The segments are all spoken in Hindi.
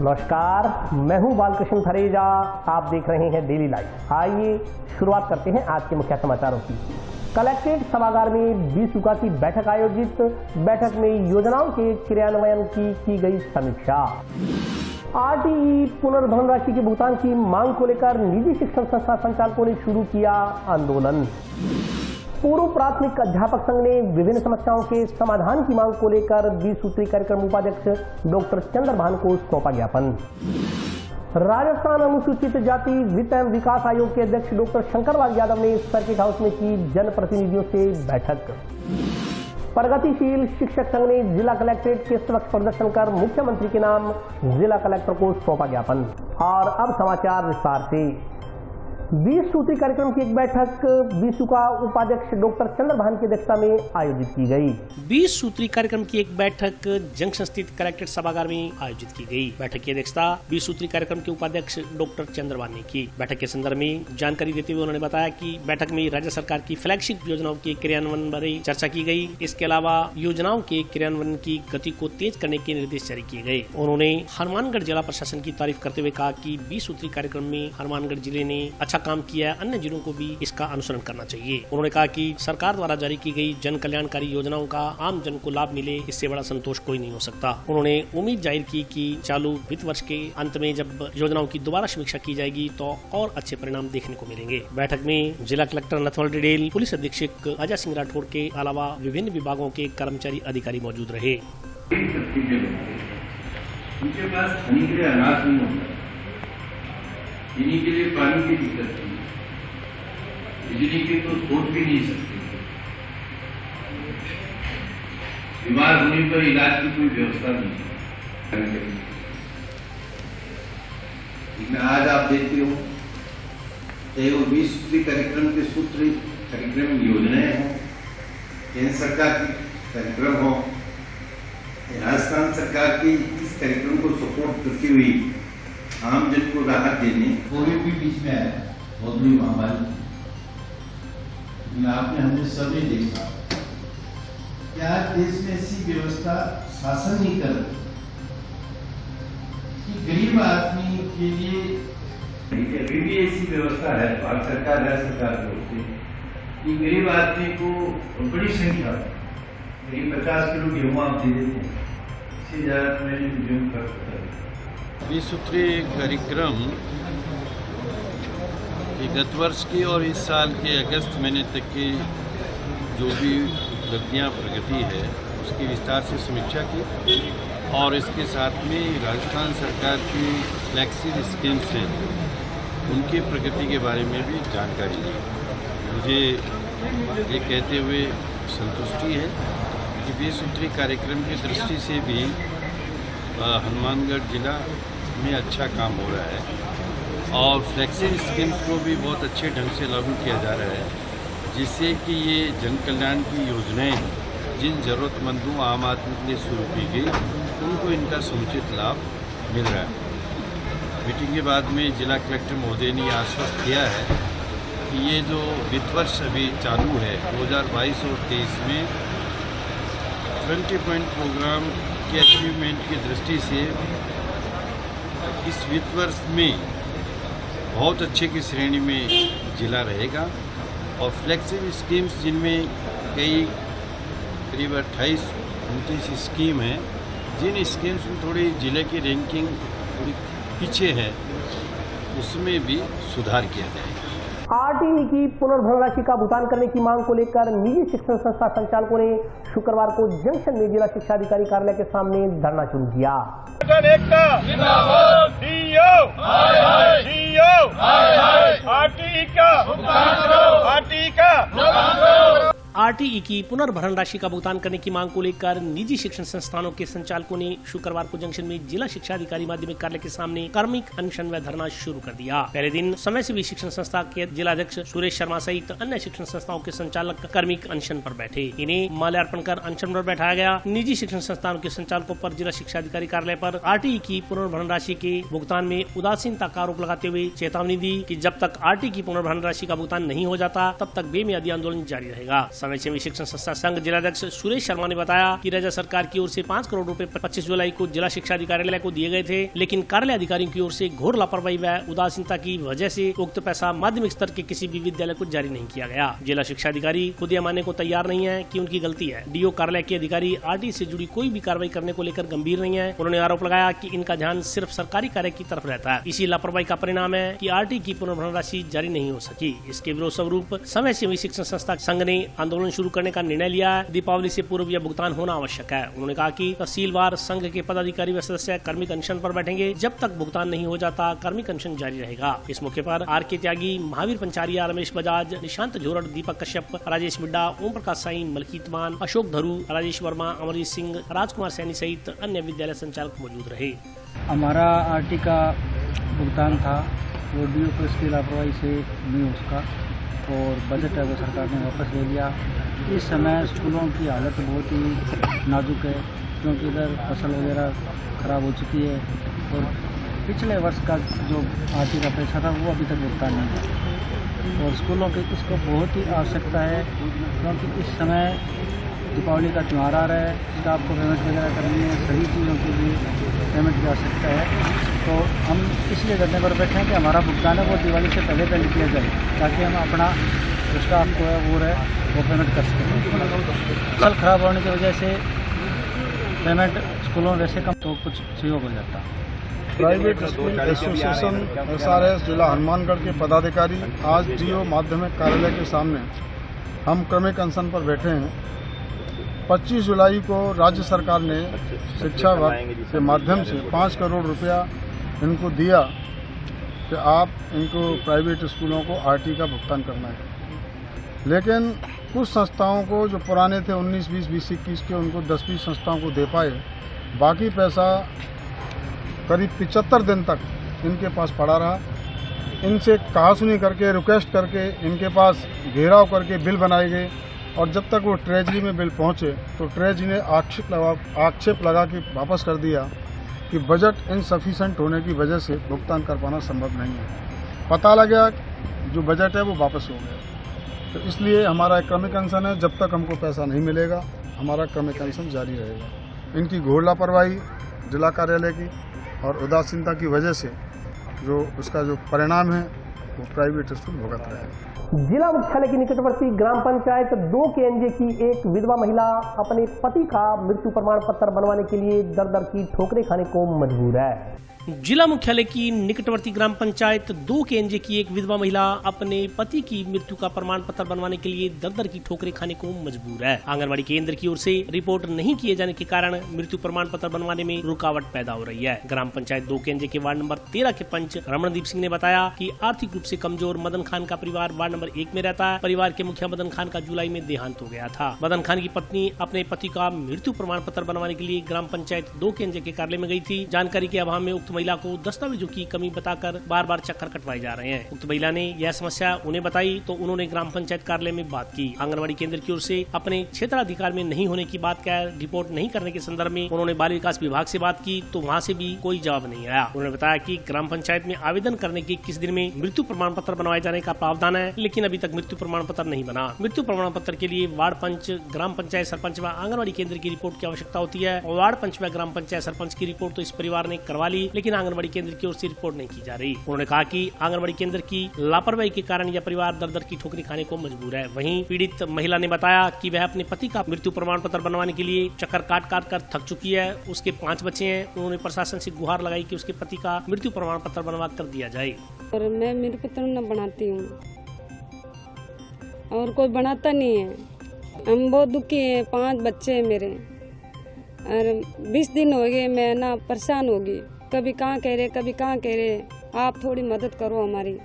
नमस्कार, मैं हूं बालकृष्ण थरेजा। आप देख रहे हैं डेली लाइव। आइए शुरुआत करते हैं आज के मुख्य समाचारों की। कलेक्ट्रेट सभागार में 20 युका की बैठक आयोजित। बैठक में योजनाओं के क्रियान्वयन की गई समीक्षा। आरटीई पुनर्धन राशि के भुगतान की मांग को लेकर निजी शिक्षण संस्था संचालकों ने शुरू किया आंदोलन। पूर्व प्राथमिक अध्यापक संघ ने विभिन्न समस्याओं के समाधान की मांग को लेकर 20 सूत्री कार्यक्रम उपाध्यक्ष डॉक्टर चंद्रभान को सौंपा ज्ञापन। राजस्थान अनुसूचित जाति वित्त एवं विकास आयोग के अध्यक्ष डॉक्टर शंकरलाल यादव ने सर्किट हाउस में की जनप्रतिनिधियों से बैठक। प्रगतिशील शिक्षक संघ ने जिला कलेक्ट्रेट के समक्ष प्रदर्शन कर मुख्यमंत्री के नाम जिला कलेक्टर को सौंपा ज्ञापन। और अब समाचार विस्तार से। 20 सूत्री कार्यक्रम की एक बैठक 20 युका उपाध्यक्ष डॉक्टर चंद्रभान की अध्यक्षता में आयोजित की गई। 20 सूत्री कार्यक्रम की एक बैठक जंक्शन स्थित कलेक्ट्रेट सभागार में आयोजित की गई। बैठक की अध्यक्षता 20 सूत्री कार्यक्रम के उपाध्यक्ष डॉक्टर चंद्रभान ने की। बैठक के संदर्भ में जानकारी देते हुए उन्होंने बताया कि बैठक में राज्य सरकार की फ्लैगशिप योजनाओं के क्रियान्वयन बारे चर्चा की गई। इसके अलावा योजनाओं के क्रियान्वयन की गति को तेज करने के निर्देश जारी किए गए। उन्होंने हनुमानगढ़ जिला प्रशासन की तारीफ करते हुए कहा कि 20 सूत्री कार्यक्रम में हनुमानगढ़ जिले ने अच्छा काम किया, अन्य जिलों को भी इसका अनुसरण करना चाहिए। उन्होंने कहा कि सरकार द्वारा जारी की गई जन कल्याणकारी योजनाओं का आम जन को लाभ मिले, इससे बड़ा संतोष कोई नहीं हो सकता। उन्होंने उम्मीद जाहिर की कि चालू वित्त वर्ष के अंत में जब योजनाओं की दोबारा समीक्षा की जाएगी तो और अच्छे परिणाम देखने को मिलेंगे। बैठक में जिला कलेक्टर नथवाल डिडेल, पुलिस अधीक्षक अजय सिंह राठौड़ के अलावा विभिन्न विभागों के कर्मचारी अधिकारी मौजूद रहे। उनके पास खाने के लिए अनाज नहीं होता, पीने के लिए पानी की दिक्कत है, बिजली की तो सोच भी नहीं सकते, बीमार होने पर इलाज की कोई व्यवस्था नहीं है। लेकिन आज आप देखते हो चाहे वो 20 सूत्री कार्यक्रम के सूत्र कार्यक्रम योजनाएं हो, केंद्र सरकार की कार्यक्रम हो, राजस्थान सरकार की इस कार्यक्रम को सपोर्ट करती हुई आम जन को राहत देने, कोविड भी बीच में आया, बहुत बड़ी महामारी। आपने हमने सभी देखा क्या देश में ऐसी व्यवस्था शासन नहीं कर रही कि गरीब आदमी के लिए अभी भी ऐसी व्यवस्था है, भारत सरकार है, सरकार की कि गरीब आदमी को बड़ी संख्या करीब 50 किलो गेहूँ आप दे देते हैं, इससे ज्यादा में गेहूँ कर सकता है। 20 सूत्री कार्यक्रम गत वर्ष की और इस साल के अगस्त महीने तक की जो भी उपलब्धियाँ प्रगति है उसकी विस्तार से समीक्षा की और इसके साथ में राजस्थान सरकार की फ्लैक्सिब स्कीम्स हैं उनकी प्रगति के बारे में भी जानकारी दी। मुझे ये कहते हुए संतुष्टि है कि 20 सूत्री कार्यक्रम की दृष्टि से भी हनुमानगढ़ जिला में अच्छा काम हो रहा है और फ्लैक्सिब स्कीम्स को भी बहुत अच्छे ढंग से लागू किया जा रहा है, जिससे कि ये जन कल्याण की योजनाएं जिन ज़रूरतमंदों आम आदमी के लिए शुरू की गई उनको इनका समुचित लाभ मिल रहा है। मीटिंग के बाद में जिला कलेक्टर महोदय ने आश्वस्त किया है कि ये जो वित्त वर्ष अभी चालू है 2022 और 2023 में 20 पॉइंट प्रोग्राम के अचीवमेंट की दृष्टि से इस वित्त वर्ष में बहुत अच्छे की श्रेणी में जिला रहेगा और फ्लैक्सिब स्कीम्स जिनमें कई करीब 28-29 स्कीम हैं, जिन स्कीम्स में थोड़ी जिले की रैंकिंग थोड़ी पीछे है उसमें भी सुधार किया जाएगा। आरटीई की पुनर्धन राशि का भुगतान करने की मांग को लेकर निजी शिक्षण संस्था संचालकों ने शुक्रवार को जंक्शन में जिला शिक्षा अधिकारी कार्यालय के सामने धरना शुरू किया। आरटीई की पुनर्भरण राशि का भुगतान करने की मांग को लेकर निजी शिक्षण संस्थानों के संचालकों ने शुक्रवार को जंक्शन में जिला शिक्षा अधिकारी माध्यमिक कार्यालय के सामने कार्मिक अनशन व धरना शुरू कर दिया। पहले दिन समय से भी शिक्षण संस्था के जिला अध्यक्ष सुरेश शर्मा सहित अन्य शिक्षण संस्थाओं के संचालक कार्मिक अनशन पर बैठे। इन्हें माल्यार्पण कर अनशन पर बैठाया गया। निजी शिक्षण संस्थानों के संचालकों पर जिला शिक्षा अधिकारी कार्यालय पर आरटीई की पुनर्भरण राशि के भुगतान में उदासीनता का आरोप लगाते हुए चेतावनी दी कि जब तक आरटीई की पुनर्भरण राशि का भुगतान नहीं हो जाता तब तक बेमियादी आंदोलन जारी रहेगा। समय सेवी शिक्षण संस्था संघ जिलाध्यक्ष सुरेश शर्मा ने बताया कि राज्य सरकार की ओर से 5 करोड़ रुपए 25 जुलाई को जिला शिक्षा अधिकारी को दिए गए थे, लेकिन कार्यालय अधिकारियों की ओर से घोर लापरवाही व उदासीनता की वजह से उक्त पैसा माध्यमिक स्तर के किसी भी विद्यालय को जारी नहीं किया गया। जिला शिक्षा अधिकारी खुद यह मानने को तैयार नहीं है कि उनकी गलती है। डीओ कार्यालय के अधिकारी आरटी से जुड़ी कोई भी कार्रवाई करने को लेकर गंभीर नहीं है। उन्होंने आरोप लगाया कि इनका ध्यान सिर्फ सरकारी कार्य की तरफ रहता है। इसी लापरवाही का परिणाम है कि आरटी की पुनर्भरण राशि जारी नहीं हो सकी। इसके विरोध स्वरूप समय सेवी शिक्षण संस्था संघ ने आंदोलन शुरू करने का निर्णय लिया है। दीपावली से पूर्व यह भुगतान होना आवश्यक है। उन्होंने कहा कि तहसीलवार संघ के पदाधिकारी व सदस्य कार्मिक अनशन पर बैठेंगे। जब तक भुगतान नहीं हो जाता कार्मिक अनशन जारी रहेगा। इस मौके पर आर.के. त्यागी, महावीर पंचारिया, रमेश बजाज, निशांत झोरड़, दीपक कश्यप, राजेश मिड्डा, ओम प्रकाश साई, मलकीत मान, अशोक धरू, राजेश वर्मा, अमरजीत सिंह, राजकुमार सैनी सहित अन्य विद्यालय संचालक मौजूद रहे। हमारा आरटी का भुगतान था वो डीओ को इसकी लापरवाही से नहीं हो सका और बजट है वो सरकार ने वापस ले लिया। इस समय स्कूलों की हालत बहुत ही नाजुक है क्योंकि इधर फसल वगैरह खराब हो चुकी है और पिछले वर्ष का जो आरटी का पैसा था वो अभी तक भुगतान नहीं है और स्कूलों की इसको बहुत ही आवश्यकता है क्योंकि इस समय दीपावली का त्यौहार आ रहा है, स्टाफ को पेमेंट वगैरह करनी है, सभी चीज़ों के लिए पेमेंट की आवश्यकता है। तो हम इसलिए धरने पर बैठे हैं कि हमारा भुगतान है वो दिवाली से पहले किया जाए ताकि हम अपना जो स्टाफ को है वो पेमेंट कर सकें। फसल खराब होने की वजह से पेमेंट स्कूलों में वैसे कम तो कुछ सहयोग हो जाता है। प्राइवेट स्कूल एसोसिएशन SRS जिला हनुमानगढ़ के पदाधिकारी आज डीओ माध्यमिक कार्यालय के सामने हम क्रमिक अनशन पर बैठे हैं। 25 जुलाई को राज्य सरकार ने शिक्षा विभाग के माध्यम से 5 करोड़ रुपया इनको दिया कि आप इनको प्राइवेट स्कूलों को आरटी का भुगतान करना है, लेकिन कुछ संस्थाओं को जो पुराने थे 19, 20, 20, 21 के उनको 10-20 संस्थाओं को दे पाए। बाकी पैसा करीब 75 दिन तक इनके पास पड़ा रहा। इनसे कहासुनी करके रिक्वेस्ट करके इनके पास घेराव करके बिल बनाए गए और जब तक वो ट्रेजरी में बिल पहुंचे तो ट्रेजरी ने आक्षेप लगा के वापस कर दिया कि बजट इनसफिशिएंट होने की वजह से भुगतान कर पाना संभव नहीं है। पता लगा जो बजट है वो वापस हो गया। तो इसलिए हमारा एक क्रमिक अनशन है, जब तक हमको पैसा नहीं मिलेगा हमारा क्रमिक अनशन जारी रहेगा। इनकी घोर लापरवाही जिला कार्यालय की और उदासीनता की वजह से जो उसका जो परिणाम है वो प्राइवेट स्कूल भुगत रहे हैं। जिला मुख्यालय के निकटवर्ती ग्राम पंचायत 2 KNJ की एक विधवा महिला अपने पति का मृत्यु प्रमाण पत्र बनवाने के लिए दर-दर की ठोकरें खाने को मजबूर है। जिला मुख्यालय की निकटवर्ती ग्राम पंचायत 2 KNJ की एक विधवा महिला अपने पति की मृत्यु का प्रमाण पत्र बनवाने के लिए दर-दर की ठोकरें खाने को मजबूर है। आंगनबाड़ी केंद्र की ओर से रिपोर्ट नहीं किए जाने के कारण मृत्यु प्रमाण पत्र बनवाने में रुकावट पैदा हो रही है। ग्राम पंचायत 2 KNJ के वार्ड नंबर 13 के पंच रमणदीप सिंह ने बताया कि आर्थिक रूप से कमजोर मदन खान का परिवार वार्ड नंबर 1 में रहता है। परिवार के मुखिया मदन खान का जुलाई में देहांत हो गया था। मदन खान की पत्नी अपने पति का मृत्यु प्रमाण पत्र बनवाने के लिए ग्राम पंचायत 2 KNJ के कार्यालय में गई थी। जानकारी के अभाव में उक्त महिला को दस्तावेजों की कमी बताकर बार बार चक्कर कटवाए जा रहे हैं। उक्त महिला ने यह समस्या उन्हें बताई तो उन्होंने ग्राम पंचायत कार्यालय में बात की। आंगनबाड़ी केंद्र की ओर से अपने क्षेत्राधिकार में नहीं होने की बात कह रिपोर्ट नहीं करने के संदर्भ में उन्होंने बाल विकास विभाग से बात की तो वहां से भी कोई जवाब नहीं आया। उन्होंने बताया कि ग्राम पंचायत में आवेदन करने के किस दिन में मृत्यु प्रमाण पत्र बनवाए जाने का प्रावधान है, लेकिन अभी तक मृत्यु प्रमाण पत्र नहीं बना। मृत्यु प्रमाण पत्र के लिए वार्ड पंच, ग्राम पंचायत सरपंच व आंगनबाड़ी केंद्र की रिपोर्ट की आवश्यकता होती है। वार्ड पंच व ग्राम पंचायत सरपंच की रिपोर्ट तो इस परिवार ने करवा ली, लेकिन आंगनबाड़ी केंद्र की ओर से रिपोर्ट नहीं की जा रही। उन्होंने कहा कि आंगनबाड़ी केंद्र की लापरवाही के कारण यह परिवार दर-दर की ठोकरें खाने को मजबूर है। वहीं पीड़ित महिला ने बताया कि वह अपने पति का मृत्यु प्रमाण पत्र बनवाने के लिए चक्कर काट कर थक चुकी है। उसके 5 बच्चे हैं। उन्होंने प्रशासन से गुहार लगाई कि उसके पति का मृत्यु प्रमाण पत्र बनवा कर दिया जाए। और मैं मेरे पत्र न बनाती हूँ और कोई बनाता नहीं है। हम बहुत दुखी हैं। 5 बच्चे हैं मेरे और 20 दिन हो गए मैं ना परेशान होगी। कभी कहाँ कह रहे, कभी कहाँ कह रहे, आप थोड़ी मदद करो हमारी।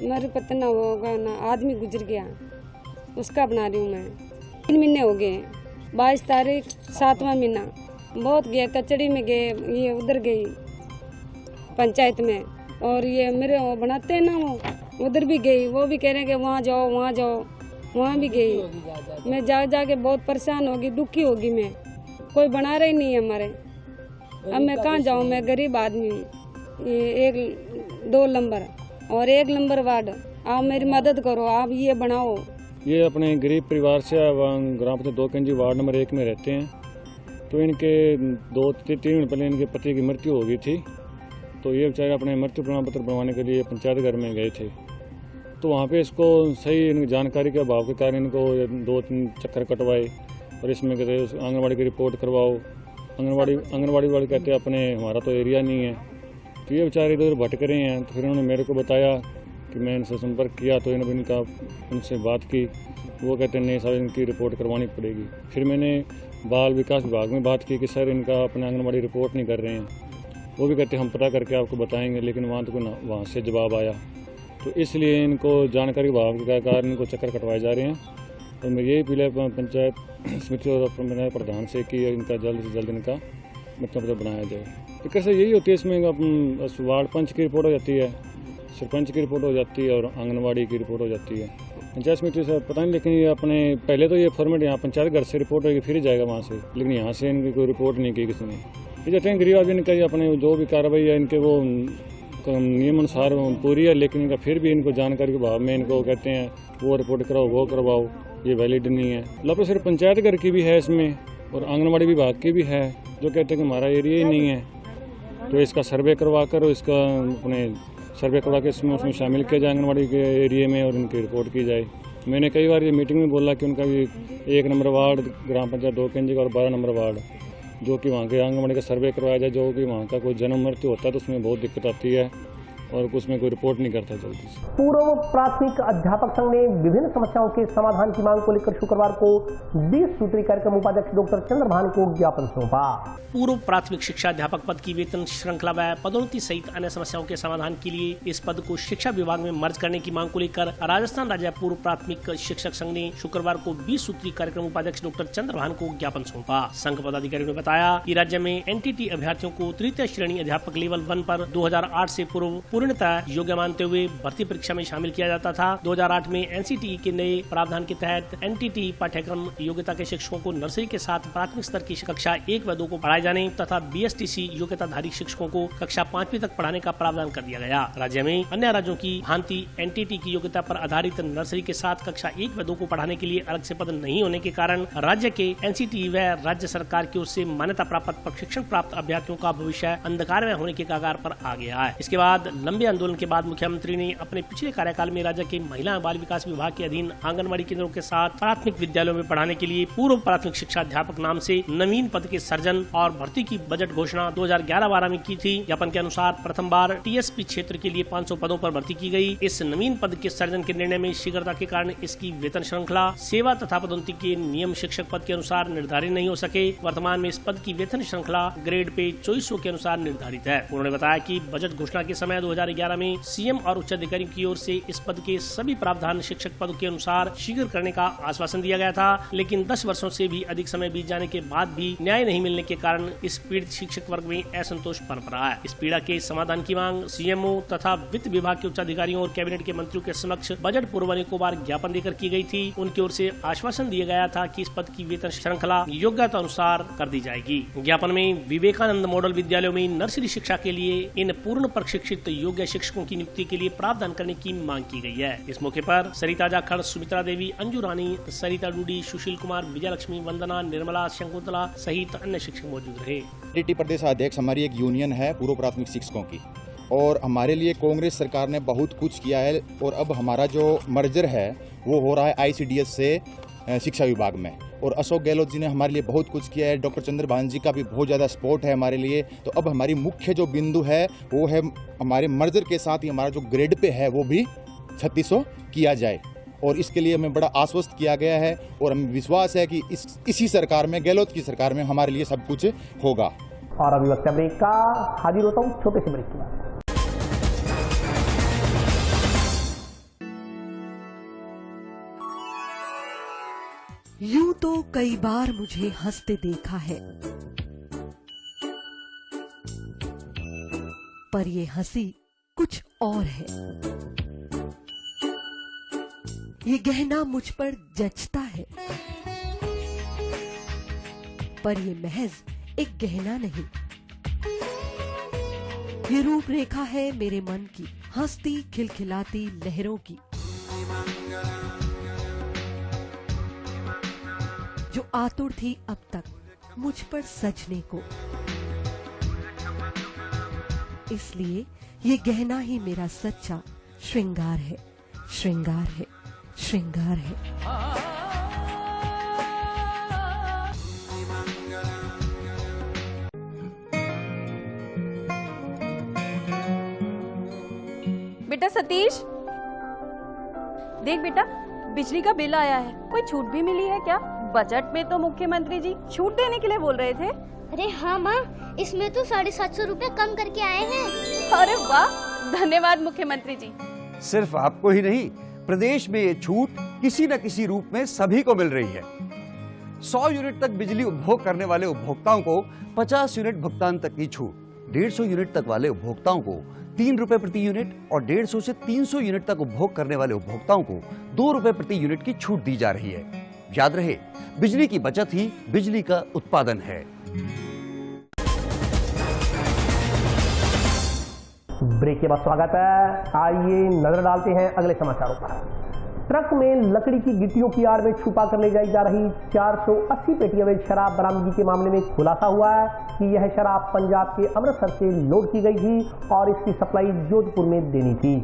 मेरे पता ना होगा ना, आदमी गुजर गया उसका बना रही हूँ मैं। 3 महीने हो गए। 22 तारीख 7वां महीना बहुत गया, कचड़ी में गए, ये उधर गई पंचायत में और ये मेरे वो बनाते हैं ना वो उधर भी गई। वो भी कह रहे हैं कि वहाँ जाओ वहाँ जाओ, वहाँ भी गई। मैं जा के बहुत परेशान होगी, दुखी होगी। मैं कोई बना रही नहीं है हमारे। अब मैं कहाँ जाऊँ, मैं गरीब आदमी हूँ। ये 1-2 नंबर और 1 नंबर वार्ड, आप मेरी मदद करो, आप ये बनाओ। ये अपने गरीब परिवार से ग्राम पंचायत 2 केंजी वार्ड नंबर 1 में रहते हैं। तो इनके 2-3 दिन पहले इनके पति की मृत्यु हो गई थी। तो ये बेचारे अपने मृत्यु प्रमाण पत्र बनवाने के लिए पंचायत घर में गए थे। तो वहाँ पे इसको सही जानकारी के अभाव के कारण इनको 2-3 चक्कर कटवाए और इसमें कहते आंगनबाड़ी की रिपोर्ट करवाओ। आंगनबाड़ी वाले कहते हैं अपने हमारा तो एरिया नहीं है। तो ये बेचारे इधर भटक रहे हैं। तो फिर उन्होंने मेरे को बताया कि मैं इनसे संपर्क किया तो इनका उनसे बात की। वो कहते हैं नहीं सर इनकी रिपोर्ट करवानी पड़ेगी। फिर मैंने बाल विकास विभाग में बात की कि सर इनका अपने आंगनबाड़ी रिपोर्ट नहीं कर रहे हैं। वो भी कहते हम पता करके आपको बताएंगे, लेकिन वहाँ से जवाब आया। तो इसलिए इनको जानकारी विभाग के कारण इनको चक्कर कटवाए जा रहे हैं। तो मैं यही पहले पंचायत समिति और पंचायत प्रधान से कि इनका जल्द से जल्द इनका मतलब बनाया जाए। तो कैसे यही होती है, इसमें वार्ड पंच की रिपोर्ट हो जाती है, सरपंच की रिपोर्ट हो जाती है और आंगनबाड़ी की रिपोर्ट हो जाती है। पंचायत समिति से पता नहीं, लेकिन ये अपने पहले तो ये फॉर्मेट यहाँ पंचायत घर से रिपोर्ट होगी फिर ही जाएगा वहाँ से, लेकिन यहाँ से इनकी कोई रिपोर्ट नहीं की किसी ने। ये कहते हैं गरीब आदमी इनका अपने जो भी कार्रवाई है इनके वो नियम अनुसार पूरी है, लेकिन इनका फिर भी इनको जानकारी के भाव में इनको कहते हैं वो रिपोर्ट कराओ वो करवाओ, ये वैलिड नहीं है। मतलब सिर्फ पंचायत घर की भी है इसमें और आंगनबाड़ी विभाग की भी है, जो कहते हैं कि हमारा एरिया ही नहीं है। तो इसका सर्वे करवा कर इसका अपने सर्वे करवा के उसमें शामिल किया जाए आंगनबाड़ी के एरिया में और उनकी रिपोर्ट की जाए। मैंने कई बार ये मीटिंग में बोला कि उनका भी 1 नंबर वार्ड ग्राम पंचायत 2 केंजी और 12 नंबर वार्ड जो कि वहाँ के आंगनबाड़ी का सर्वे करवाया जाए। जो कि वहाँ का कोई जन्म मृत्यु होता है तो उसमें बहुत दिक्कत आती है और उसमें कोई रिपोर्ट नहीं करता जल्दी से। पूर्व प्राथमिक अध्यापक संघ ने विभिन्न समस्याओं के समाधान की मांग को लेकर शुक्रवार को 20 सूत्री कार्यक्रम उपाध्यक्ष डॉक्टर चंद्रभान को ज्ञापन सौंपा। पूर्व प्राथमिक शिक्षा अध्यापक पद की वेतन श्रृंखला व पदोन्नति सहित अन्य समस्याओं के समाधान के लिए इस पद को शिक्षा विभाग में मर्ज करने की मांग को लेकर राजस्थान राज्य पूर्व प्राथमिक शिक्षक संघ ने शुक्रवार को 20 सूत्री कार्यक्रम उपाध्यक्ष डॉक्टर चंद्रभान को ज्ञापन सौंपा। संघ पदाधिकारियों ने बताया कि राज्य में एनटीटी अभ्यर्थियों को तृतीय श्रेणी अध्यापक लेवल 1 पर 2008 से पूर्व पूर्णतः योग्य मानते हुए भर्ती परीक्षा में शामिल किया जाता था। 2008 में एनसीटीई के नए प्रावधान के तहत एनटीटी पाठ्यक्रम योग्यता के शिक्षकों को नर्सरी के साथ प्राथमिक स्तर की कक्षा 1 व 2 को पढ़ाए जाने तथा बीएसटीसी योग्यताधारी शिक्षकों को कक्षा 5वीं तक पढ़ाने का प्रावधान कर दिया गया। राज्य में अन्य राज्यों की भांति एनटीटी की योग्यता पर आधारित नर्सरी के साथ कक्षा 1 व 2 को पढ़ाने के लिए अलग से पद नहीं होने के कारण राज्य के एनसीटीई व राज्य सरकार की ओर से मान्यता प्राप्त प्रशिक्षण प्राप्त अभ्यर्थियों का भविष्य अंधकार में होने के कगार पर आ गया है। इसके बाद लंबे आंदोलन के बाद मुख्यमंत्री ने अपने पिछले कार्यकाल में राज्य के महिला एवं बाल विकास विभाग के अधीन आंगनबाड़ी केंद्रों के साथ प्राथमिक विद्यालयों में पढ़ाने के लिए पूर्व प्राथमिक शिक्षा अध्यापक नाम से नवीन पद के सृजन और भर्ती की बजट घोषणा 2011-12 में की थी। ज्ञापन के अनुसार प्रथम बार टीएसपी क्षेत्र के लिए 500 पदों पर भर्ती की गई। इस नवीन पद के सृजन के निर्णय में शीघ्रता के कारण इसकी वेतन श्रृंखला सेवा तथा पदोन्नति के नियम शिक्षक पद के अनुसार निर्धारित नहीं हो सके। वर्तमान में इस पद की वेतन श्रृंखला ग्रेड पे 2400 के अनुसार निर्धारित है। उन्होंने बताया कि बजट घोषणा के समय 2011 में सीएम और उच्च अधिकारियों की ओर से इस पद के सभी प्रावधान शिक्षक पद के अनुसार शीघ्र करने का आश्वासन दिया गया था, लेकिन 10 वर्षों से भी अधिक समय बीत जाने के बाद भी न्याय नहीं मिलने के कारण इस पीड़ित शिक्षक वर्ग में असंतोष पनप रहा है। इस पीड़ा के समाधान की मांग सीएमओ तथा वित्त विभाग के उच्च अधिकारियों और कैबिनेट के मंत्रियों के समक्ष बजट पूर्व अनेकों बार ज्ञापन देकर की गई थी। उनकी ओर से आश्वासन दिया गया था कि इस पद की वेतन श्रृंखला योग्यता अनुसार कर दी जाएगी। ज्ञापन में विवेकानंद मॉडल विद्यालयों में नर्सरी शिक्षा के लिए इन पूर्ण प्रशिक्षित योग्य शिक्षकों की नियुक्ति के लिए प्रावधान करने की मांग की गई है। इस मौके पर सरिता जाखड़, सुमित्रा देवी, अंजू रानी, सरिता डूडी, सुशील कुमार, विजयलक्ष्मी, वंदना, निर्मला, शंकुतला सहित अन्य शिक्षक मौजूद रहे। एनटीटी प्रदेश अध्यक्ष हमारी एक यूनियन है पूर्व प्राथमिक शिक्षकों की, और हमारे लिए कांग्रेस सरकार ने बहुत कुछ किया है और अब हमारा जो मर्जर है वो हो रहा है आईसीडीएस से शिक्षा विभाग में, और अशोक गहलोत जी ने हमारे लिए बहुत कुछ किया है। डॉक्टर चंद्रभान जी का भी बहुत ज़्यादा सपोर्ट है हमारे लिए। तो अब हमारी मुख्य जो बिंदु है वो है हमारे मर्जर के साथ ही हमारा जो ग्रेड पे है वो भी 3600 किया जाए, और इसके लिए हमें बड़ा आश्वस्त किया गया है और हमें विश्वास है कि इसी सरकार में, गहलोत की सरकार में हमारे लिए सब कुछ होगा। और अभी वक्त ब्रेक का, हाजिर होता हूँ छोटे से ब्रेक के बाद। यूं तो कई बार मुझे हंसते देखा है, पर ये हंसी कुछ और है। ये गहना मुझ पर जचता है, पर ये महज एक गहना नहीं, ये रूपरेखा है मेरे मन की, हंसती खिलखिलाती लहरों की। जो आतुर थी अब तक मुझ पर सजने को। इसलिए ये गहना ही मेरा सच्चा श्रृंगार है, श्रृंगार है, श्रृंगार है। बेटा सतीश, देख बेटा, बिजली का बिल आया है। कोई छूट भी मिली है क्या? बजट में तो मुख्यमंत्री जी छूट देने के लिए बोल रहे थे। अरे हाँ माँ, इसमें तो 750 रुपए कम करके आए हैं। अरे वाह, धन्यवाद मुख्यमंत्री जी। सिर्फ आपको ही नहीं, प्रदेश में ये छूट किसी न किसी रूप में सभी को मिल रही है। 100 यूनिट तक बिजली उपभोग करने वाले उपभोक्ताओं को 50 यूनिट भुगतान तक की छूट, 150 यूनिट तक वाले उपभोक्ताओं को 3 रुपए प्रति यूनिट और 150 से 300 यूनिट तक उपभोग करने वाले उपभोक्ताओं को 2 रुपए प्रति यूनिट की छूट दी जा रही है। याद रहे, बिजली की बचत ही बिजली का उत्पादन है। ब्रेक के बाद स्वागत है। आइए नजर डालते हैं अगले समाचारों पर। ट्रक में लकड़ी की गिट्टियों की आड़ में छुपा कर ले जाई जा रही 480 पेटी अवैध शराब बरामदगी के मामले में खुलासा हुआ है कि यह शराब पंजाब के अमृतसर से लोड की गई थी और इसकी सप्लाई जोधपुर में देनी थी।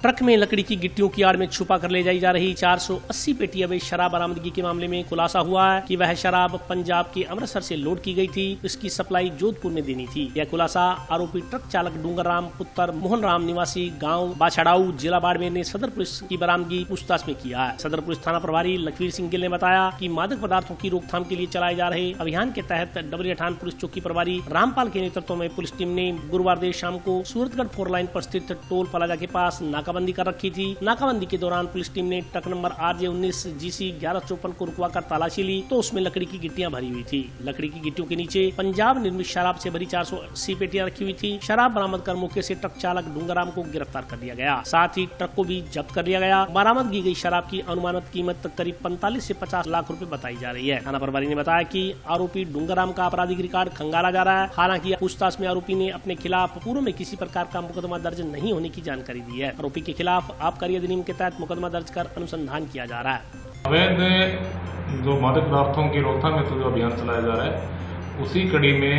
ट्रक में लकड़ी की गिट्टियों की आड़ में छुपा कर ले जाई जा रही 480 पेटी अवैध शराब बरामदगी के मामले में खुलासा हुआ है कि वह शराब पंजाब के अमृतसर से लोड की गई थी, इसकी सप्लाई जोधपुर में देनी थी। यह खुलासा आरोपी ट्रक चालक डूंगर राम पुत्र मोहन राम निवासी गांव बाछड़ाऊ जिला बाड़मेर ने सदर पुलिस की बरामदगी पूछताछ में किया है। सदर पुलिस थाना प्रभारी लखवीर सिंह गिल ने बताया कि मादक पदार्थों की रोकथाम के लिए चलाए जा रहे अभियान के तहत डबरी अठान पुलिस चौकी प्रभारी रामपाल के नेतृत्व में पुलिस टीम ने गुरुवार देर शाम को सूरतगढ़ 4 लाइन पर स्थित टोल प्लाजा के पास नाकाबंदी कर रखी थी। नाकाबंदी के दौरान पुलिस टीम ने ट्रक नंबर RJ19 GC 1154 को रुकवाकर तलाशी ली तो उसमें लकड़ी की गिट्टियां भरी हुई थी। लकड़ी की गिट्टियों के नीचे पंजाब निर्मित शराब से भरी 480 पेटियां रखी हुई थी। शराब बरामद कर मौके से ट्रक चालक डूंगराम को गिरफ्तार कर लिया गया, साथ ही ट्रक को भी जब्त कर लिया गया। बरामद की गई शराब की अनुमानित कीमत करीब 45 से 50 लाख रुपए बताई जा रही है। थाना प्रभारी ने बताया कि आरोपी डूंगराम का आपराधिक रिकॉर्ड खंगाला जा रहा है। हालांकि पूछताछ में आरोपी ने अपने खिलाफ पूर्व में किसी प्रकार का मुकदमा दर्ज नहीं होने की जानकारी दी है। आरोपी के खिलाफ आबकारी अधिनियम के तहत मुकदमा दर्ज कर अनुसंधान किया जा रहा है। अवैध जो मादक पदार्थों की रोकथाम में जो अभियान चलाया जा रहा है, उसी कड़ी में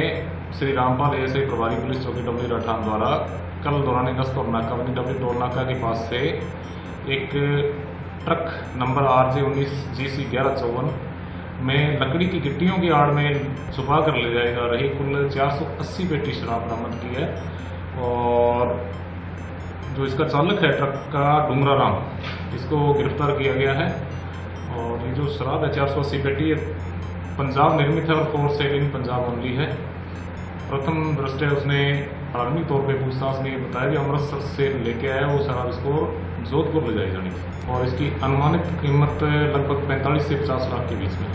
श्री रामपाल एएसआई प्रभारी पुलिस चौकी डबरी अठान द्वारा कल दौरान गश्त और नाकाबंदी डबरी टोल नाका के पास से एक ट्रक नंबर RJ19 GC 1154 में लकड़ी की गिट्टियों की आड़ में छुपा कर ले जाई जा रही कुल 480 पेटी शराब बरामद की है। और जो इसका चालक है ट्रक का डूंगरा राम, इसको गिरफ्तार किया गया है। और ये जो शराब है 480 पेटी पंजाब निर्मित है और for sale in Punjab only है। प्रथम दृष्टया उसने प्रारंभिक तौर पे पूछताछ में बताया कि अमृतसर से लेके आया वो शराब इसको जोधपुर ले जाई जानी थी और इसकी अनुमानित कीमत लगभग 45 से 50 लाख के बीच में।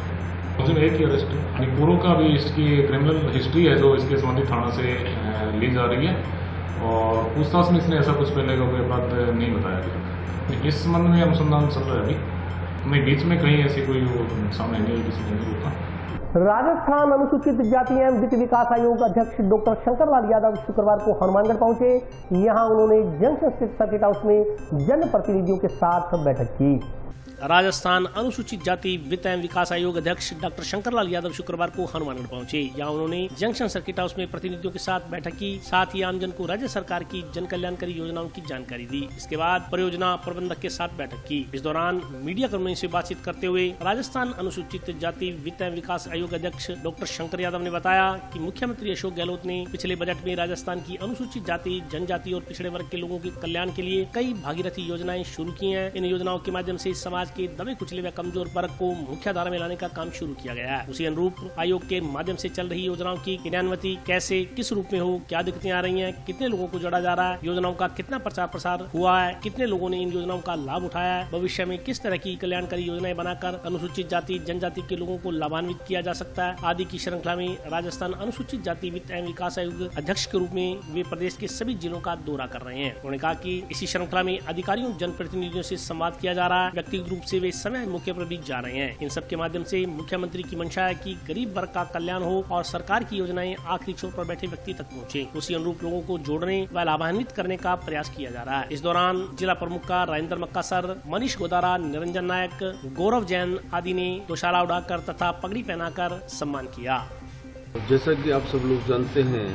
मुझे एक ही अरेस्ट है, पूर्व का भी इसकी क्रिमिनल हिस्ट्री है जो इसके संबंधित थाना से ली जा रही है और पूछताछ में इसने ऐसा कुछ पहले का कोई अपराध नहीं बताया अभी। इस संबंध में अनुसंधान चल रहा है अभी, नहीं बीच में कहीं ऐसी कोई सामने नहीं किसी ने नहीं रोका। राजस्थान अनुसूचित जाति एवं वित्त विकास आयोग अध्यक्ष डॉक्टर शंकरलाल यादव शुक्रवार को हनुमानगढ़ पहुंचे। यहां उन्होंने जंक्शन स्थित सर्किट हाउस में जनप्रतिनिधियों के साथ बैठक की। राजस्थान अनुसूचित जाति वित्त एवं विकास आयोग अध्यक्ष डॉक्टर शंकरलाल यादव शुक्रवार को हनुमानगढ़ पहुंचे। यहाँ उन्होंने जंक्शन सर्किट हाउस में प्रतिनिधियों के साथ बैठक की, साथ ही आमजन को राज्य सरकार की जन कल्याणकारी योजनाओं की जानकारी दी। इसके बाद परियोजना प्रबंधक के साथ बैठक की। इस दौरान मीडिया कर्मियों से बातचीत करते हुए राजस्थान अनुसूचित जाति वित्त एवं विकास आयोग अध्यक्ष डॉक्टर शंकर यादव ने बताया कि मुख्यमंत्री अशोक गहलोत ने पिछले बजट में राजस्थान की अनुसूचित जाति, जनजाति और पिछड़े वर्ग के लोगों के कल्याण के लिए कई भागीरथी योजनाएं शुरू की हैं। इन योजनाओं के माध्यम से समाज के दबे कुचले व कमजोर वर्ग को मुख्य धारा में लाने का काम शुरू किया गया है। उसी अनुरूप आयोग के माध्यम से चल रही योजनाओं की क्रियान्विति कैसे, किस रूप में हो, क्या दिक्कतें आ रही हैं, कितने लोगों को जोड़ा जा रहा है, योजनाओं का कितना प्रचार प्रसार हुआ है, कितने लोगों ने इन योजनाओं का लाभ उठाया है, भविष्य में किस तरह की कल्याणकारी योजनाएं बनाकर अनुसूचित जाति, जनजाति के लोगों को लाभान्वित किया जा सकता है आदि की श्रृंखला में राजस्थान अनुसूचित जाति वित्त एवं विकास आयोग अध्यक्ष के रूप में वे प्रदेश के सभी जिलों का दौरा कर रहे हैं। उन्होंने कहा कि इसी श्रृंखला में अधिकारियों, जनप्रतिनिधियों से संवाद किया जा रहा है, व्यक्तिगत रूप रूप से वे समय मौके पर भी जा रहे हैं। इन सब के माध्यम से मुख्यमंत्री की मंशा है कि गरीब वर्ग का कल्याण हो और सरकार की योजनाएं आखिरी छोर पर बैठे व्यक्ति तक पहुँचे। उसी अनुरूप लोगों को जोड़ने व लाभान्वित करने का प्रयास किया जा रहा है। इस दौरान जिला प्रमुख का राजेंद्र मक्का सर, मनीष गोदारा, निरंजन नायक, गौरव जैन आदि ने दोशाला उड़ाकर तथा पगड़ी पहनाकर सम्मान किया। जैसा कि आप सब लोग जानते हैं,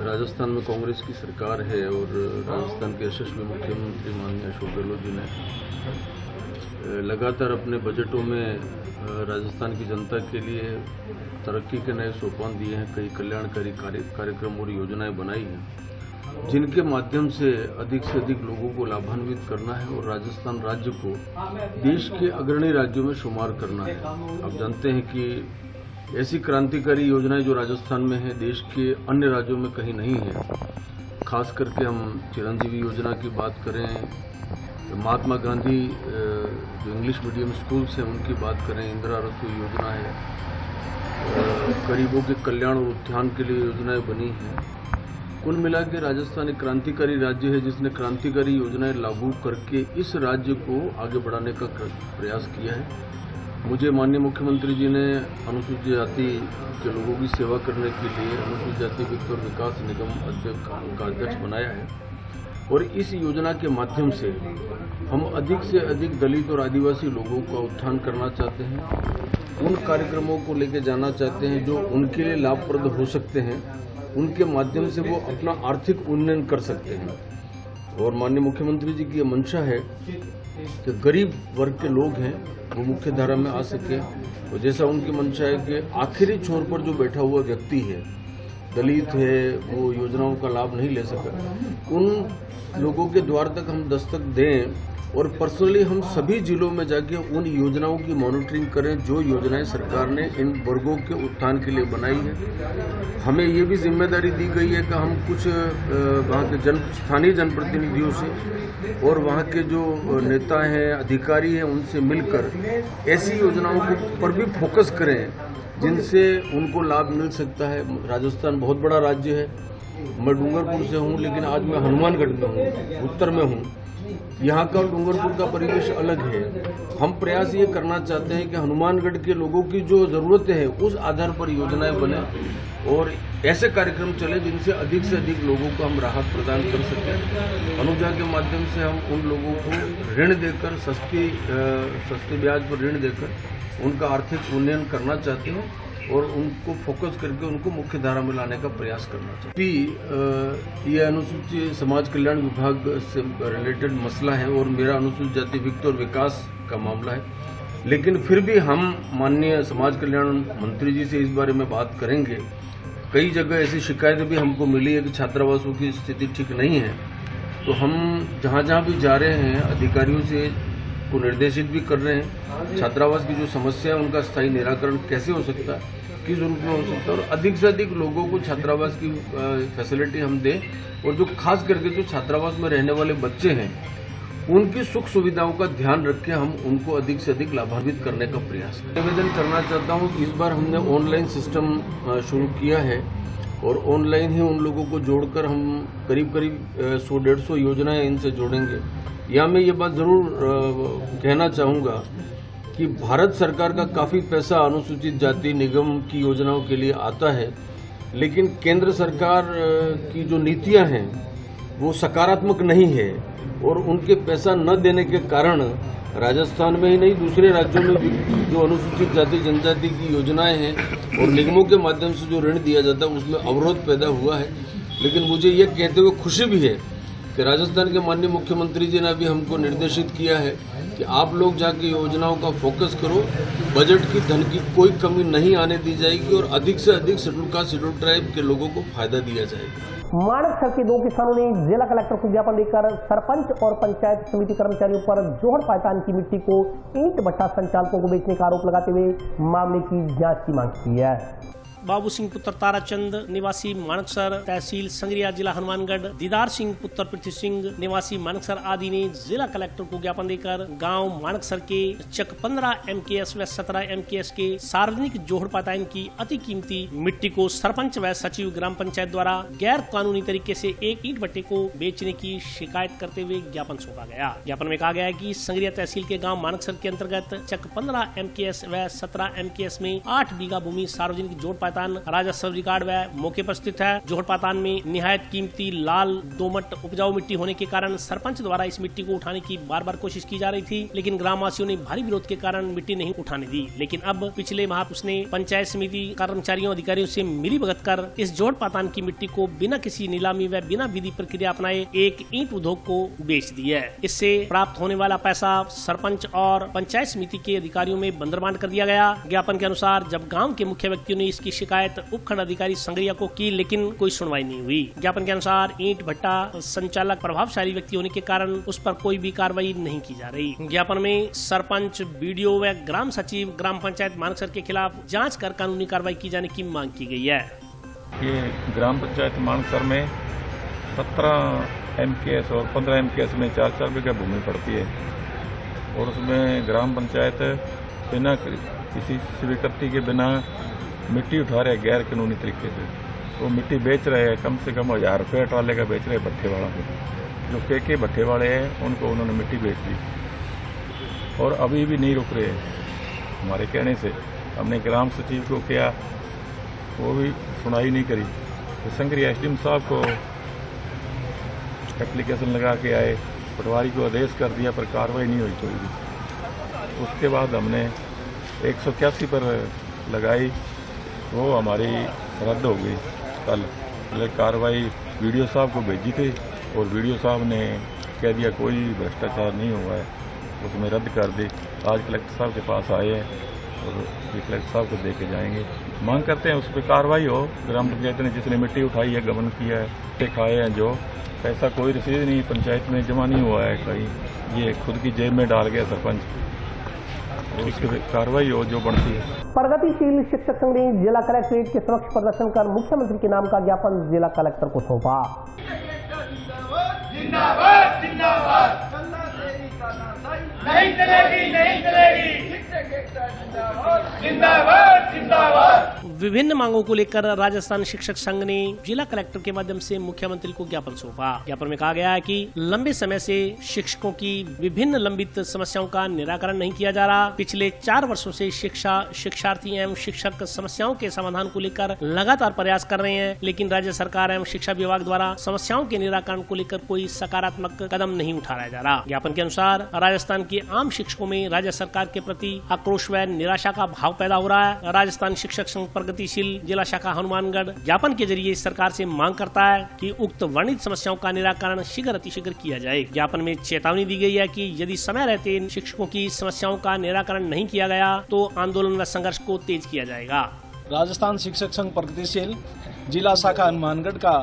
राजस्थान में कांग्रेस की सरकार है और राजस्थान के यशस्वी मुख्यमंत्री माननीय अशोक गहलोत जी ने लगातार अपने बजटों में राजस्थान की जनता के लिए तरक्की के नए सोपान दिए हैं। कई कल्याणकारी कार्यक्रम और योजनाएं बनाई हैं जिनके माध्यम से अधिक लोगों को लाभान्वित करना है और राजस्थान राज्य को देश के अग्रणी राज्यों में शुमार करना है। आप जानते हैं कि ऐसी क्रांतिकारी योजनाएं जो राजस्थान में है देश के अन्य राज्यों में कहीं नहीं है। खास करके हम चिरंजीवी योजना की बात करें, महात्मा गांधी जो इंग्लिश मीडियम स्कूल्स हैं उनकी बात करें, इंदिरा रसोई योजना है, गरीबों के कल्याण और उत्थान के लिए योजनाएं बनी हैं। कुल मिला के राजस्थान एक क्रांतिकारी राज्य है जिसने क्रांतिकारी योजनाएं लागू करके इस राज्य को आगे बढ़ाने का प्रयास किया है। मुझे माननीय मुख्यमंत्री जी ने अनुसूचित जाति के लोगों की सेवा करने के लिए अनुसूचित जाति वित्त और विकास निगम का अध्यक्ष बनाया है और इस योजना के माध्यम से हम अधिक से अधिक दलित और आदिवासी लोगों का उत्थान करना चाहते हैं। उन कार्यक्रमों को लेकर जाना चाहते हैं जो उनके लिए लाभप्रद हो सकते हैं, उनके माध्यम से वो अपना आर्थिक उन्नयन कर सकते हैं। और माननीय मुख्यमंत्री जी की ये मंशा है कि गरीब वर्ग के लोग हैं वो मुख्य धारा में आ सके और जैसा उनकी मंशा है कि आखिरी छोर पर जो बैठा हुआ व्यक्ति है, दलित है, वो योजनाओं का लाभ नहीं ले सका, उन लोगों के द्वार तक हम दस्तक दें और पर्सनली हम सभी जिलों में जाके उन योजनाओं की मॉनिटरिंग करें जो योजनाएं सरकार ने इन वर्गों के उत्थान के लिए बनाई है। हमें ये भी जिम्मेदारी दी गई है कि हम कुछ वहाँ के स्थानीय जनप्रतिनिधियों से और वहाँ के जो नेता हैं, अधिकारी हैं, उनसे मिलकर ऐसी योजनाओं के पर भी फोकस करें जिनसे उनको लाभ मिल सकता है। राजस्थान बहुत बड़ा राज्य है। मैं डूंगरपुर से हूँ लेकिन आज मैं हनुमानगढ़ में हूँ, उत्तर में हूँ। यहाँ का डूंगरपुर का परिवेश अलग है। हम प्रयास ये करना चाहते हैं कि हनुमानगढ़ के लोगों की जो ज़रूरतें हैं उस आधार पर योजनाएं बने और ऐसे कार्यक्रम चले जिनसे अधिक लोगों को हम राहत प्रदान कर सकें। अनुजा के माध्यम से हम उन लोगों को ऋण देकर सस्ते ब्याज पर ऋण देकर उनका आर्थिक उन्नयन करना चाहते हैं और उनको फोकस करके उनको मुख्य धारा में लाने का प्रयास करना चाहिए। ये अनुसूचित समाज कल्याण विभाग से रिलेटेड मसला है और मेरा अनुसूचित जाति वित्त और विकास का मामला है, लेकिन फिर भी हम माननीय समाज कल्याण मंत्री जी से इस बारे में बात करेंगे। कई जगह ऐसी शिकायतें भी हमको मिली है कि छात्रावासों की स्थिति ठीक नहीं है, तो हम जहाँ भी जा रहे हैं अधिकारियों से को निर्देशित भी कर रहे हैं। छात्रावास की जो समस्या है उनका स्थायी निराकरण कैसे हो सकता है, किस रूप में हो सकता है और अधिक से अधिक लोगों को छात्रावास की फैसिलिटी हम दें और जो खास करके जो छात्रावास में रहने वाले बच्चे हैं उनकी सुख सुविधाओं का ध्यान रख के हम उनको अधिक से अधिक लाभान्वित करने का प्रयास करें। निवेदन करना चाहता हूँ कि इस बार हमने ऑनलाइन सिस्टम शुरू किया है और ऑनलाइन ही उन लोगों को जोड़कर हम करीब 100-150 योजनाएं इनसे जोड़ेंगे। यहाँ मैं ये बात ज़रूर कहना चाहूँगा कि भारत सरकार का काफ़ी पैसा अनुसूचित जाति निगम की योजनाओं के लिए आता है, लेकिन केंद्र सरकार की जो नीतियाँ हैं वो सकारात्मक नहीं है और उनके पैसा न देने के कारण राजस्थान में ही नहीं दूसरे राज्यों में भी जो अनुसूचित जाति जनजाति की योजनाएं हैं और निगमों के माध्यम से जो ऋण दिया जाता है उसमें अवरोध पैदा हुआ है। लेकिन मुझे ये कहते हुए खुशी भी है कि राजस्थान के माननीय मुख्यमंत्री जी ने भी हमको निर्देशित किया है कि आप लोग जाके योजनाओं का फोकस करो, बजट की धन की कोई कमी नहीं आने दी जाएगी और अधिक से अधिक शेड्यूल कास्ट शेड्यूल ट्राइब के लोगों को फायदा दिया जाएगा। माणकसर के 2 किसानों ने जिला कलेक्टर को ज्ञापन देकर सरपंच और पंचायत समिति कर्मचारियों पर जोहड़ पायतान की मिट्टी को ईंट भट्टा संचालकों को बेचने का आरोप लगाते हुए मामले की जांच की मांग की है। बाबू सिंह पुत्र ताराचंद निवासी मानकसर, तहसील संगरिया जिला हनुमानगढ़, दीदार सिंह पुत्र पृथ्वी सिंह निवासी मानकसर आदि ने जिला कलेक्टर को ज्ञापन देकर गांव मानकसर के चक 15 MKS व 17 MKS के सार्वजनिक जोहड़ पातायन की अति कीमती मिट्टी को सरपंच व सचिव ग्राम पंचायत द्वारा गैर कानूनी तरीके से एक ईंट भट्टे को बेचने की शिकायत करते हुए ज्ञापन सौंपा गया। ज्ञापन में कहा गया है कि संगरिया तहसील के गांव मानकसर के अंतर्गत चक 15 MKS व 17 MKS में 8 बीघा भूमि सार्वजनिक जोड़ पातान राजस्व रिकॉर्ड व मौके पर स्थित है। जोड़ पातान में निहायत कीमती लाल दोमट उपजाऊ मिट्टी होने के कारण सरपंच द्वारा इस मिट्टी को उठाने की बार बार कोशिश की जा रही थी, लेकिन ग्रामवासियों ने भारी विरोध के कारण मिट्टी नहीं उठाने दी। लेकिन अब पिछले माह उसने पंचायत समिति कर्मचारियों अधिकारियों से मिली भगत कर इस जोड़ पातान की मिट्टी को बिना किसी नीलामी व बिना विधि प्रक्रिया अपनाए एक ईंट उद्योग को बेच दी है। इससे प्राप्त होने वाला पैसा सरपंच और पंचायत समिति के अधिकारियों में बंदरबांट कर दिया गया। ज्ञापन के अनुसार जब गांव के मुख्य व्यक्तियों ने इसकी शिकायत उपखंड अधिकारी संगरिया को की, लेकिन कोई सुनवाई नहीं हुई। ज्ञापन के अनुसार ईंट भट्टा संचालक प्रभावशाली व्यक्ति होने के कारण उस पर कोई भी कार्रवाई नहीं की जा रही। ज्ञापन में सरपंच, BDO व ग्राम सचिव ग्राम पंचायत मानकसर के खिलाफ जांच कर कानूनी कार्रवाई की जाने की मांग की गई है। ये ग्राम पंचायत मानकसर में 17 MKS और 15 MKS में 4-4 बीघा भूमि पड़ती है और उसमें ग्राम पंचायत बिना किसी स्वीकृति के बिना मिट्टी उठा रहे गैर कानूनी तरीके से। वो मिट्टी बेच रहे हैं, कम से कम 1000 रुपये ट्राले का बेच रहे हैं भट्टे वालों को। जो के भट्टे वाले हैं उनको उन्होंने मिट्टी बेच दी और अभी भी नहीं रुक रहे हैं। हमारे कहने से हमने ग्राम सचिव को किया, वो भी सुनाई नहीं करी। तो संगरिया SDM साहब को एप्लीकेशन लगा के आए, पटवारी को आदेश कर दिया पर कार्रवाई नहीं हुई कोई भी। उसके बाद हमने 181 पर लगाई, वो हमारी रद्द हो गई कल। कार्रवाई BDO साहब को भेजी थी और BDO साहब ने कह दिया कोई भ्रष्टाचार नहीं हुआ है, उसमें रद्द कर दी। आज कलेक्टर साहब के पास आए हैं और ये कलेक्टर साहब को दे के जाएंगे। मांग करते हैं उस पर कार्रवाई हो। ग्राम पंचायत ने जिसने मिट्टी उठाई है, गबन किया है, पे खाए हैं, जो पैसा कोई रसीद नहीं पंचायत में जमा नहीं हुआ है कहीं, ये खुद की जेब में डाल गया सरपंच, उसकी कार्रवाई हो जो बनती है। प्रगतिशील शिक्षक संघ ने जिला कलेक्ट्रेट के समक्ष प्रदर्शन कर मुख्यमंत्री के नाम का ज्ञापन जिला कलेक्टर को सौंपा। जिंदाबाद जिंदाबाद, नहीं चलेगी नहीं चलेगी, जिंदाबाद जिंदाबाद। विभिन्न मांगों को लेकर राजस्थान शिक्षक संघ ने जिला कलेक्टर के माध्यम से मुख्यमंत्री को ज्ञापन सौंपा। ज्ञापन में कहा गया है कि लंबे समय से शिक्षकों की विभिन्न लंबित समस्याओं का निराकरण नहीं किया जा रहा। पिछले 4 वर्षों से शिक्षार्थी एवं शिक्षक समस्याओं के समाधान को लेकर लगातार प्रयास कर रहे हैं, लेकिन राज्य सरकार एवं शिक्षा विभाग द्वारा समस्याओं के निराकरण को लेकर कोई सकारात्मक कदम नहीं उठाया जा रहा। ज्ञापन के अनुसार राजस्थान के आम शिक्षकों में राज्य सरकार के प्रति आक्रोश व निराशा का भाव पैदा हो रहा है। राजस्थान शिक्षक संघ प्रगतिशील जिला शाखा हनुमानगढ़ ज्ञापन के जरिए सरकार से मांग करता है कि उक्त वर्णित समस्याओं का निराकरण शीघ्र अतिशीघ्र किया जाए। ज्ञापन में चेतावनी दी गई है कि यदि समय रहते शिक्षकों की समस्याओं का निराकरण नहीं किया गया तो आंदोलन व संघर्ष को तेज किया जाएगा। राजस्थान शिक्षक संघ प्रगतिशील जिला शाखा हनुमानगढ़ का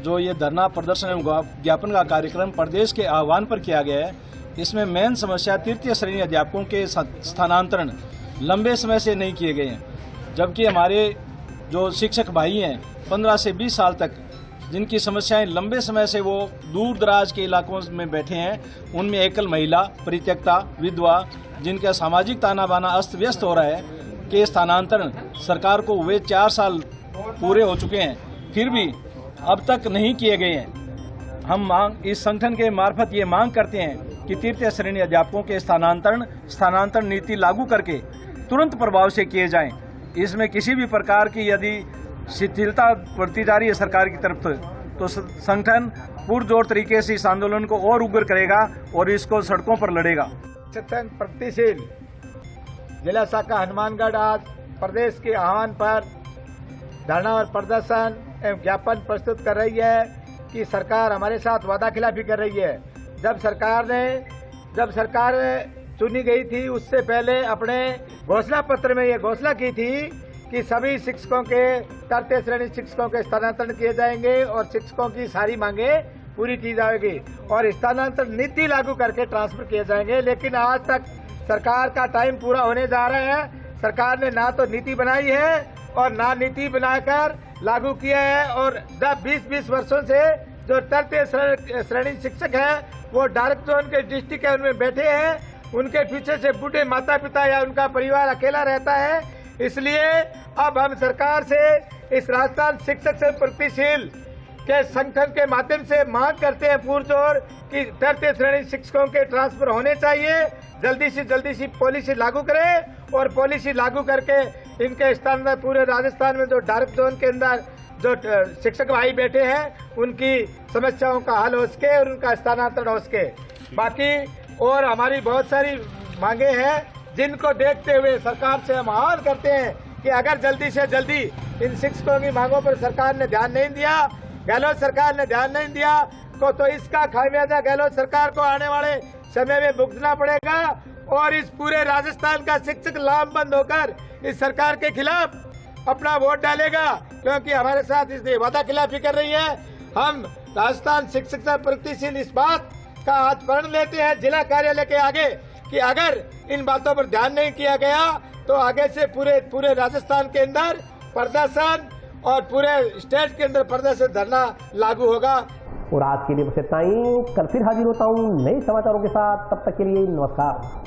जो ये धरना प्रदर्शन एवं ज्ञापन का कार्यक्रम प्रदेश के आह्वान पर किया गया है, इसमें मेन समस्या तृतीय श्रेणी अध्यापकों के स्थानांतरण लंबे समय से नहीं किए गए हैं, जबकि हमारे जो शिक्षक भाई हैं 15 से 20 साल तक जिनकी समस्याएं लंबे समय से वो दूर दराज के इलाकों में बैठे हैं, उनमें एकल महिला, परित्यक्ता, विधवा, जिनका सामाजिक ताना बाना अस्त व्यस्त हो रहा है, के स्थानांतरण सरकार को हुए 4 साल पूरे हो चुके हैं, फिर भी अब तक नहीं किए गए हैं। हम इस संगठन के मार्फत ये मांग करते हैं कि तृतीय श्रेणी अध्यापकों के स्थानांतरण नीति लागू करके तुरंत प्रभाव से किए जाएं। इसमें किसी भी प्रकार की यदि शिथिलता बरती जा रही है सरकार की तरफ तो संगठन पुरजोर तरीके से इस आंदोलन को और उग्र करेगा और इसको सड़कों पर लड़ेगा। शिक्षक प्रगतिशील जिला शाखा हनुमानगढ़ आज प्रदेश के आह्वान पर धरना और प्रदर्शन एवं ज्ञापन प्रस्तुत कर रही है कि सरकार हमारे साथ वादा खिलाफी कर रही है। जब सरकार चुनी गई थी उससे पहले अपने घोषणा पत्र में ये घोषणा की थी कि सभी शिक्षकों के तृतीय श्रेणी शिक्षकों के स्थानांतरण किए जाएंगे और शिक्षकों की सारी मांगे पूरी की जाएगी और स्थानांतरण नीति लागू करके ट्रांसफर किए जाएंगे। लेकिन आज तक सरकार का टाइम पूरा होने जा रहा है, सरकार ने ना तो नीति बनाई है और ना नीति बनाकर लागू किया है। और 20-20 वर्षों से जो तृतीय श्रेणी शिक्षक हैं वो डार्क जोन के डिस्ट्रिक्ट है उनमें बैठे हैं, उनके पीछे से बूढ़े माता पिता या उनका परिवार अकेला रहता है। इसलिए अब हम सरकार से इस राजस्थान शिक्षक संघ प्रगतिशील के संगठन के माध्यम से मांग करते हैं पुरजोर कि तृतीय श्रेणी शिक्षकों के ट्रांसफर होने चाहिए। जल्दी से पॉलिसी लागू करें और पॉलिसी लागू करके इनके स्थान में पूरे राजस्थान में जो डार्क जोन के अंदर जो शिक्षक भाई बैठे हैं उनकी समस्याओं का हल हो सके और उनका स्थानांतरण हो सके। बाकी और हमारी बहुत सारी मांगे हैं जिनको देखते हुए सरकार से हम आह्वान करते हैं कि अगर जल्दी से जल्दी इन शिक्षकों की मांगों पर सरकार ने ध्यान नहीं दिया, गहलोत सरकार ने ध्यान नहीं दिया तो इसका खामियाजा गहलोत सरकार को आने वाले समय में भुगतना पड़ेगा और इस पूरे राजस्थान का शिक्षक लामबंद होकर इस सरकार के खिलाफ अपना वोट डालेगा, क्योंकि हमारे साथ इसने वादा खिलाफी कर रही है। हम राजस्थान शिक्षक संघ प्रगतिशील इस बात का आज प्रण लेते हैं जिला कार्यालय के आगे कि अगर इन बातों पर ध्यान नहीं किया गया तो आगे से पूरे राजस्थान के अंदर प्रदर्शन और पूरे स्टेट के अंदर प्रदर्शन धरना लागू होगा। और आज के लिए बस इतना ही। कल फिर हाजिर होता हूँ नए समाचारों के साथ, तब तक के लिए नमस्कार।